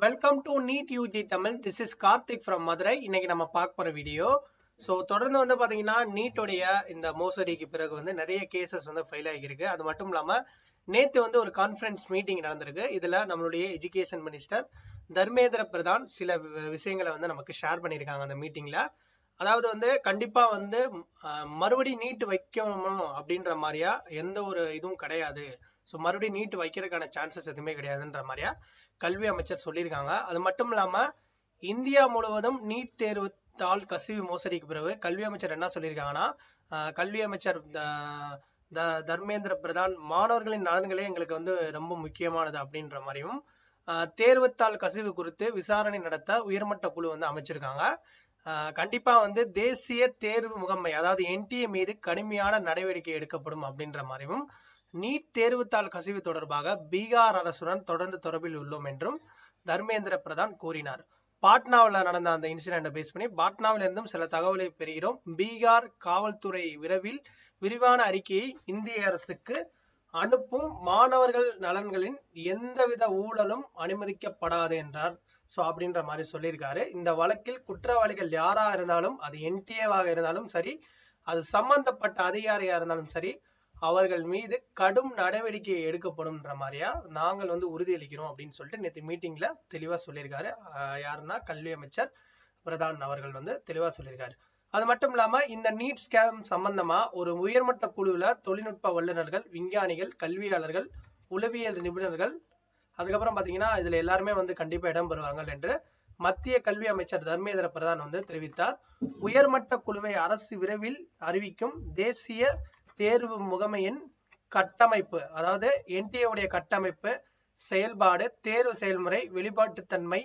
Welcome to NEET UG Tamil. This is Karthik from Madurai. இன்னைக்கு நம்ம பார்க்க போற வீடியோ. ஸோ தொடர்ந்து வந்து பாத்தீங்கன்னா நீட்டுடைய இந்த மோசடிக்கு பிறகு வந்து நிறைய கேசஸ் வந்து ஃபைல் ஆகியிருக்கு. அது மட்டும் இல்லாம நேத்து வந்து ஒரு கான்ஃபரன்ஸ் மீட்டிங் நடந்திருக்கு. இதுல நம்மளுடைய எஜுகேஷன் மினிஸ்டர் தர்மேந்திர பிரதான் சில விஷயங்களை வந்து நமக்கு ஷேர் பண்ணியிருக்காங்க அந்த மீட்டிங்ல. அதாவது வந்து கண்டிப்பா வந்து மறுபடியும் நீட் வைக்கணும் அப்படின்ற மாதிரியா எந்த ஒரு இதுவும் கிடையாது. ஸோ மறுபடியும் நீட் வைக்கிறதுக்கான சான்சஸ் எதுவுமே கிடையாதுன்ற மாதிரியா கல்வி அமைச்சர் சொல்லியிருக்காங்க. அது மட்டும் இல்லாம இந்தியா முழுவதும் நீட் தேர்வு தாள் கசிவு மோசடிக்கு பிறகு கல்வி அமைச்சர் என்ன சொல்லியிருக்காங்கன்னா, கல்வி அமைச்சர் தர்மேந்திர பிரதான் மாணவர்களின் நலன்களே எங்களுக்கு வந்து ரொம்ப முக்கியமானது அப்படின்ற மாதிரியும், தேர்வுத்தாள் கசிவு குறித்து விசாரணை நடத்த உயர்மட்ட குழு வந்து அமைச்சிருக்காங்க. கண்டிப்பா வந்து தேசிய தேர்வு முகமை அதாவது என்டிஏ மீது கடுமையான நடவடிக்கை எடுக்கப்படும் அப்படின்ற மாதிரியும், நீட் தேர்வுத்தாள் கசிவு தொடர்பாக பீகார் அரசுடன் தொடர்ந்து தொடர்பில் உள்ளோம் என்றும் தர்மேந்திர பிரதான் கூறினார். பாட்னாவில் நடந்த அந்த இன்சிடென்ட்டை பேஸ் பண்ணி பாட்னாவில் இருந்தும் சில தகவலை பெறுகிறோம். பீகார் காவல்துறை விரைவில் விரிவான அறிக்கையை இந்திய அரசுக்கு அனுப்பும். மாணவர்கள் நலன்களின் எந்தவித ஊழலும் அனுமதிக்கப்படாது என்றார். ஸோ அப்படின்ற மாதிரி சொல்லியிருக்காரு. இந்த வழக்கில் குற்றவாளிகள் யாரா இருந்தாலும், அது என்டிஏவாக இருந்தாலும் சரி, அது சம்பந்தப்பட்ட அதிகாரியா இருந்தாலும் சரி, அவர்கள் மீது கடும் நடவடிக்கை எடுக்கப்படும்ன்ற மாதிரியா நாங்கள் வந்து உறுதியளிக்கிறோம் அப்படின்னு சொல்லிட்டு நேற்று மீட்டிங்ல தெளிவா சொல்லியிருக்காரு. யாருன்னா கல்வி அமைச்சர் பிரதான் அவர்கள் வந்து தெளிவா சொல்லியிருக்காரு. அது மட்டும் இல்லாம இந்த நீட் ஸ்கேம் சம்பந்தமா ஒரு உயர்மட்ட குழுவுல தொழில்நுட்ப வல்லுநர்கள், விஞ்ஞானிகள், கல்வியாளர்கள், உளவியல் நிபுணர்கள், அதுக்கப்புறம் பாத்தீங்கன்னா இதுல எல்லாருமே வந்து கண்டிப்பா இடம் பெறுவார்கள் என்று மத்திய கல்வி அமைச்சர் தர்மேந்திர பிரதான் வந்து தெரிவித்தார். உயர்மட்ட குழுவை அரசு விரைவில் அறிவிக்கும். தேசிய தேர்வு முகமையின் கட்டமைப்பு, அதாவது என்டிஏ உடைய கட்டமைப்பு, செயல்பாடு, தேர்வு செயல்முறை, வெளிப்பாட்டுத்தன்மை,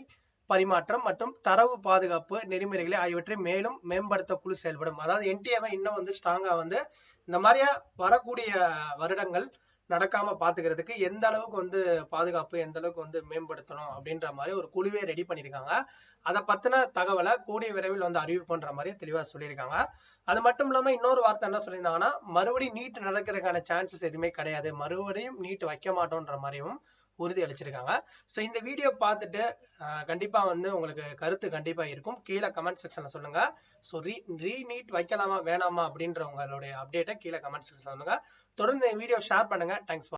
பரிமாற்றம் மற்றும் தரவு பாதுகாப்பு நெறிமுறைகளை ஆகியவற்றை மேலும் மேம்படுத்த குழு செயல்படும். அதாவது என்டிஏவை இன்னும் வந்து ஸ்ட்ராங்கா வந்து இந்த மாதிரியா வரக்கூடிய வருடங்கள் நடக்காம பாத்துக்கிறதுக்கு எந்த அளவுக்கு வந்து பாதுகாப்பு, எந்த அளவுக்கு வந்து மேம்படுத்தணும் அப்படின்ற மாதிரி ஒரு குழுவே ரெடி பண்ணிருக்காங்க. அதை பத்தின தகவலை கூடிய விரைவில் வந்து அறிவிப்புன்ற மாதிரி தெளிவா சொல்லியிருக்காங்க. அது மட்டும் இல்லாம இன்னொரு வார்த்தை என்ன சொல்லியிருந்தாங்கன்னா, மறுபடியும் நீட் நடக்கிறதுக்கான சான்சஸ் எதுவுமே கிடையாது, மறுபடியும் நீட் வைக்க மாட்டோம்ன்ற மாதிரியும் உறுதி அளிச்சிருக்காங்க. ஸோ இந்த வீடியோ பார்த்துட்டு கண்டிப்பா வந்து உங்களுக்கு கருத்து கண்டிப்பா இருக்கும். கீழே கமெண்ட் செக்ஷன்ல சொல்லுங்க. ஸோ நீட் வைக்கலாமா வேணாமா அப்படின்ற உங்களுடைய அப்டேட்டை கீழே கமெண்ட் செக்ஷன்ல சொல்லுங்க. தொடர்ந்து இந்த வீடியோ ஷேர் பண்ணுங்க. தேங்க்ஸ்.